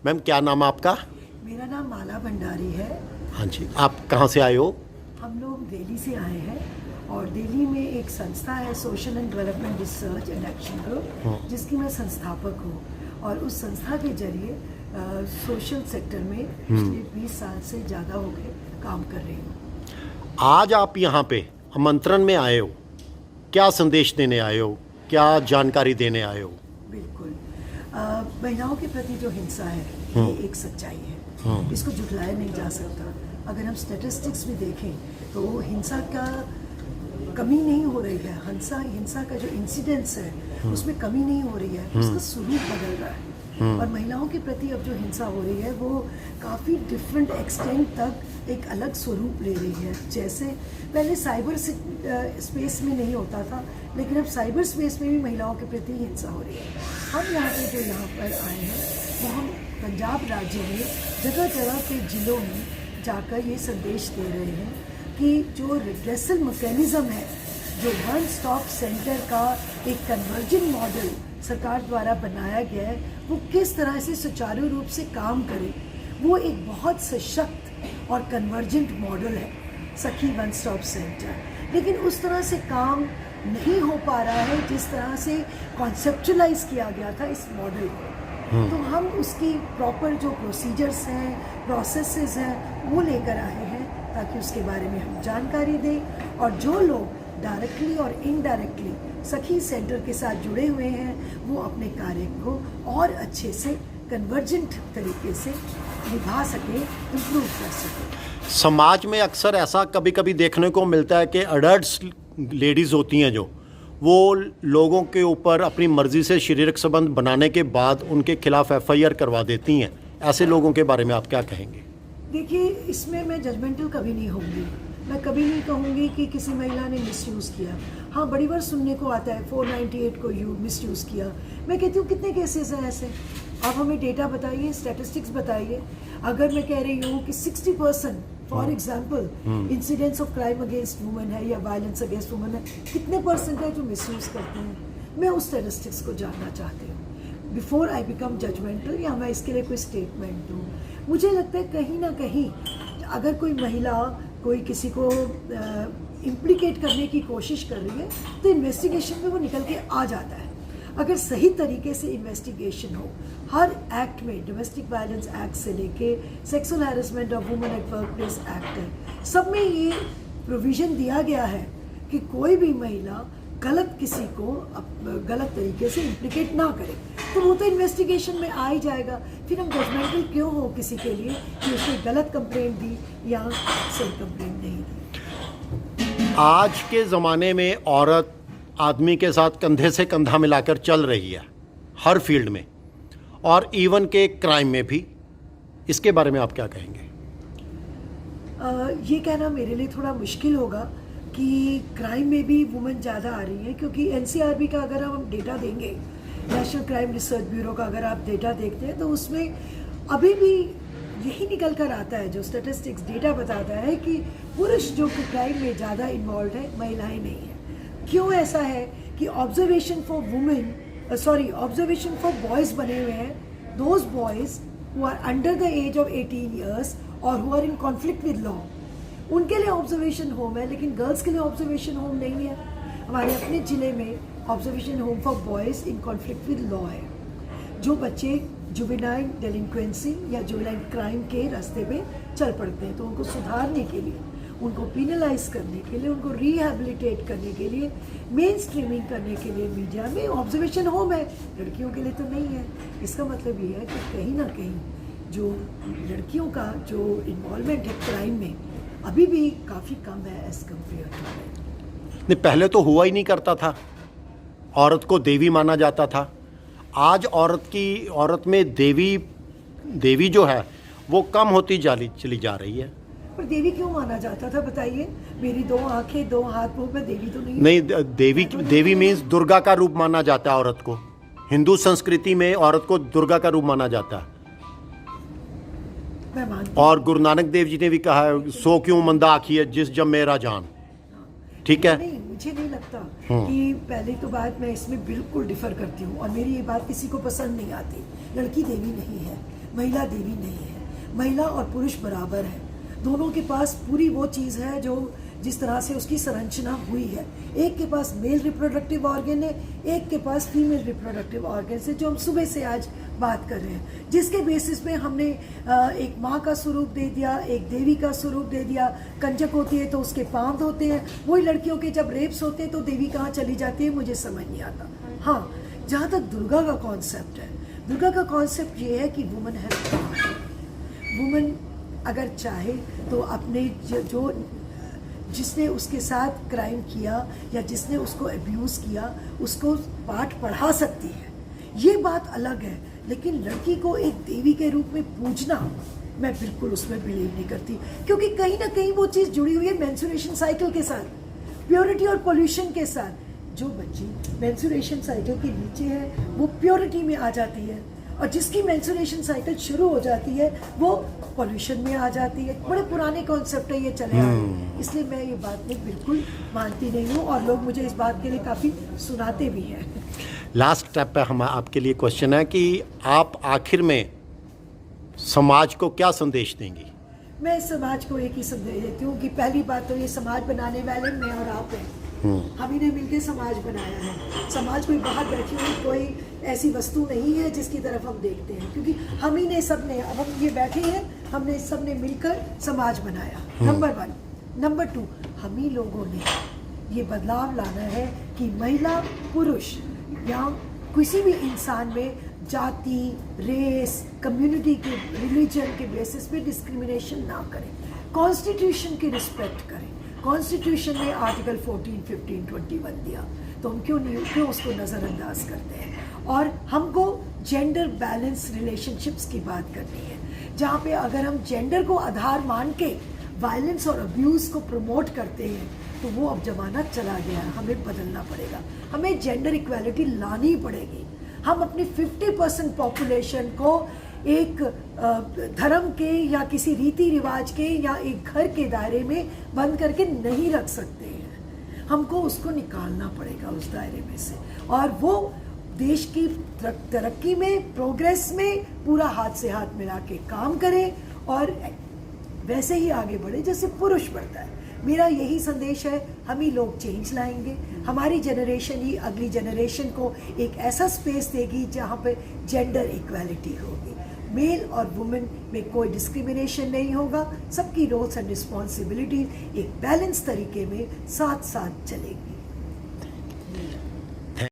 Ma'am क्या नाम है आपका? मेरा नाम माला भंडारी है। हाँ जी, आप कहाँ से आए हो? हम लोग दिल्ली से आए हैं और दिल्ली में एक संस्था है social and development research and action group, जिसकी मैं संस्थापक हूँ और उस संस्था के जरिए सोशल सेक्टर में पिछले 20 साल से ज़्यादा हो गए काम कर रही हूँ। आज आप यहाँ पे आमंत्रण में आए हो, क्या संदेश देने आए हो, क्या जानकारी देने आए हो? बिल्कुल, महिलाओं के प्रति जो हिंसा है ये एक सच्चाई है, इसको झुठलाया नहीं जा सकता। अगर हम स्टैटिस्टिक्स भी देखें तो हिंसा का कमी नहीं हो रही है, हिंसा का जो इंसिडेंट्स है उसमें कमी नहीं हो रही है, उसका स्वरूप बदल रहा है। और महिलाओं के प्रति अब जो हिंसा हो रही है वो काफ़ी डिफरेंट एक्सटेंट तक एक अलग स्वरूप ले रही है। जैसे पहले साइबर स्पेस में नहीं होता था, लेकिन अब साइबर स्पेस में भी महिलाओं के प्रति हिंसा हो रही है। हम यहाँ पर आए हैं वो हम पंजाब राज्य में जगह जगह के जिलों में जाकर ये संदेश दे रहे हैं कि जो रिड्रेसल मैकेनिज्म है, जो वन स्टॉप सेंटर का एक कन्वर्जन मॉडल सरकार द्वारा बनाया गया है, वो किस तरह से सुचारू रूप से काम करे। वो एक बहुत सशक्त और कन्वर्जेंट मॉडल है सखी वन स्टॉप सेंटर, लेकिन उस तरह से काम नहीं हो पा रहा है जिस तरह से कॉन्सेप्चुलाइज किया गया था इस मॉडल को। तो हम उसकी प्रॉपर जो प्रोसीजर्स हैं, प्रोसेसेस हैं, वो लेकर आए हैं ताकि उसके बारे में हम जानकारी दें और जो लोग डायरेक्टली और इनडायरेक्टली सखी सेंटर के साथ जुड़े हुए हैं वो अपने कार्य को और अच्छे से कन्वर्जेंट तरीके से निभा सके, इम्प्रूव कर सके। समाज में अक्सर ऐसा कभी कभी देखने को मिलता है कि अडल्ट्स लेडीज़ होती हैं जो वो लोगों के ऊपर अपनी मर्ज़ी से शारीरिक संबंध बनाने के बाद उनके खिलाफ FIR करवा देती हैं। ऐसे लोगों के बारे में आप क्या कहेंगे? देखिए, इसमें मैं जजमेंटल कभी नहीं होंगी। मैं कभी नहीं कहूँगी कि किसी महिला ने मिसयूज़ किया। हाँ, बड़ी बार सुनने को आता है 498 को मिसयूज़ किया। मैं कहती हूँ कितने केसेस हैं ऐसे, आप हमें डेटा बताइए, स्टैटिस्टिक्स बताइए। अगर मैं कह रही हूँ कि 60% for example incidents of crime against women है या वायलेंस अगेंस्ट वुमेन है, कितने परसेंट है जो मिसयूज़ करते हैं? मैं उस स्टैटिस्टिक्स को जानना चाहती हूँ बिफोर आई बिकम जजमेंटल या मैं इसके लिए कोई स्टेटमेंट दूँ। मुझे लगता है कहीं ना कहीं अगर कोई महिला कोई किसी को इम्प्लीकेट करने की कोशिश कर रही है तो इन्वेस्टिगेशन में वो निकल के आ जाता है। अगर सही तरीके से इन्वेस्टिगेशन हो, हर एक्ट में, डोमेस्टिक वायलेंस एक्ट से लेके sexual harassment of women at work place act है, सब में ये प्रोविज़न दिया गया है कि कोई भी महिला गलत किसी को गलत तरीके से इम्प्लीकेट ना करे। तो वो तो इन्वेस्टिगेशन में आ ही जाएगा। फिर हम जजमेंटल क्यों हो किसी के लिए कि उसने गलत कंप्लेंट दी या सही कंप्लेंट नहीं दी। आज के ज़माने में औरत आदमी के साथ कंधे से कंधा मिलाकर चल रही है हर फील्ड में, और इवन के क्राइम में भी। इसके बारे में आप क्या कहेंगे? ये कहना मेरे लिए थोड़ा मुश्किल होगा कि क्राइम में भी वुमेन ज़्यादा आ रही हैं, क्योंकि NCRB का अगर हम डेटा देंगे, नेशनल क्राइम रिसर्च ब्यूरो का अगर आप डेटा देखते हैं तो उसमें अभी भी यही निकल कर आता है, जो स्टैटिस्टिक्स डेटा बताता है कि पुरुष जो क्राइम में ज़्यादा इन्वॉल्व है, महिलाएं नहीं हैं। क्यों ऐसा है कि ऑब्जर्वेशन फॉर बॉयज़ बने हुए हैं, those boys who are under the age of 18 years और who are in conflict with law, उनके लिए ऑब्जर्वेशन होम है, लेकिन गर्ल्स के लिए ऑब्जर्वेशन होम नहीं है। हमारे अपने ज़िले में observation home for boys in conflict with law है। जो बच्चे जुवेनाइल डेलिंक्वेंसी या जुवेनाइल क्राइम के रास्ते पे चल पड़ते हैं, तो उनको सुधारने के लिए, उनको पिनलाइज करने के लिए, उनको रिहेबिलिटेट करने के लिए, मेन स्ट्रीमिंग करने के लिए मीडिया में ऑब्जर्वेशन होम है। लड़कियों के लिए तो नहीं है। इसका मतलब ये है कि कहीं ना कहीं जो लड़कियों का जो इन्वॉल्वमेंट है क्राइम में अभी भी काफ़ी कम है एज कम्पेयर टू मेन। नहीं, पहले तो हुआ ही नहीं करता था, औरत को देवी माना जाता था। आज औरत में देवी जो है वो कम होती चली जा रही है। पर देवी क्यों माना जाता था बताइए? मेरी 2 आंखें 2 हाथ, वो मैं देवी तो नहीं। देवी मीन्स दुर्गा का रूप माना जाता है औरत को। हिंदू संस्कृति में औरत को दुर्गा का रूप माना जाता है। मैं मानती और गुरु नानक देव जी ने भी कहा है, सो क्यों मंदा आखी है जिस जब मेरा जान। ठीक है, नहीं, मुझे नहीं लगता कि पहली तो बात मैं इसमें बिल्कुल डिफर करती हूँ और मेरी ये बात किसी को पसंद नहीं आती। लड़की देवी नहीं है, महिला देवी नहीं है। महिला और पुरुष बराबर है, दोनों के पास पूरी वो चीज़ है जो जिस तरह से उसकी संरचना हुई है। एक के पास मेल रिप्रोडक्टिव ऑर्गन है, एक के पास फीमेल रिप्रोडक्टिव ऑर्गन है, जो हम सुबह से आज बात कर रहे हैं, जिसके बेसिस पे हमने एक माँ का स्वरूप दे दिया, एक देवी का स्वरूप दे दिया। कंजक होती है तो उसके पाँव होते हैं। वही लड़कियों के जब रेप्स होते हैं तो देवी कहाँ चली जाती है, मुझे समझ नहीं आता। हाँ, जहाँ तक दुर्गा का कॉन्सेप्ट है, दुर्गा का कॉन्सेप्ट ये है कि वुमन है, वुमन अगर चाहे तो अपने जो जिसने उसके साथ क्राइम किया या जिसने उसको अब्यूज़ किया उसको पाठ पढ़ा सकती है, ये बात अलग है। लेकिन लड़की को एक देवी के रूप में पूजना, मैं बिल्कुल उसमें बिलीव नहीं करती, क्योंकि कहीं ना कहीं वो चीज़ जुड़ी हुई है मेंस्ट्रुएशन साइकिल के साथ, प्योरिटी और पॉल्यूशन के साथ। जो बच्ची मेंस्ट्रुएशन साइकिल के नीचे है वो प्योरिटी में आ जाती है, और जिसकी मेंस्ट्रुएशन साइकिल शुरू हो जाती है वो पॉल्यूशन में आ जाती है। बड़े पुराने कॉन्सेप्ट है, ये चले आ रहे, इसलिए मैं ये बात में बिल्कुल मानती नहीं हूँ, और लोग मुझे इस बात के लिए काफ़ी सुनाते भी हैं। लास्ट स्टेप पे हम आपके लिए क्वेश्चन है कि आप आखिर में समाज को क्या संदेश देंगी? मैं समाज को एक ही संदेश देती हूँ कि पहली बात तो ये समाज बनाने वाले मैं और आप हैं। हम ही ने मिलकर समाज बनाया है। समाज कोई बाहर बैठी हुई कोई ऐसी वस्तु नहीं है जिसकी तरफ हम देखते हैं, क्योंकि हम ही ने सब ने, अब हम ये बैठे हैं, हमने सब ने मिलकर समाज बनाया। नंबर 1। नंबर 2, हम ही लोगों ने ये बदलाव लाना है कि महिला पुरुष या किसी भी इंसान में जाति, रेस, कम्युनिटी के, रिलीजन के बेसिस पे डिस्क्रिमिनेशन ना करें, कॉन्स्टिट्यूशन की रिस्पेक्ट करें। कॉन्स्टिट्यूशन ने आर्टिकल 14, 15, 21 दिया, तो हम क्यों उसको नज़रअंदाज करते हैं। और हमको जेंडर बैलेंस रिलेशनशिप्स की बात करनी है, जहाँ पे अगर हम जेंडर को आधार मान के वायलेंस और अब्यूज़ को प्रमोट करते हैं तो वो अब ज़माना चला गया है, हमें बदलना पड़ेगा। हमें जेंडर इक्वालिटी लानी पड़ेगी। हम अपनी 50% पॉपुलेशन को एक धर्म के या किसी रीति रिवाज के या एक घर के दायरे में बंद करके नहीं रख सकते हैं। हमको उसको निकालना पड़ेगा उस दायरे में से, और वो देश की तरक्की में, प्रोग्रेस में पूरा हाथ से हाथ मिला के काम करें और वैसे ही आगे बढ़े जैसे पुरुष बढ़ता है। मेरा यही संदेश है। हम ही लोग चेंज लाएंगे। हमारी जनरेशन ही अगली जनरेशन को एक ऐसा स्पेस देगी जहाँ पे जेंडर इक्वालिटी होगी, मेल और वुमेन में कोई डिस्क्रिमिनेशन नहीं होगा। सबकी रोल्स एंड रिस्पॉन्सिबिलिटीज एक बैलेंस तरीके में साथ साथ चलेगी।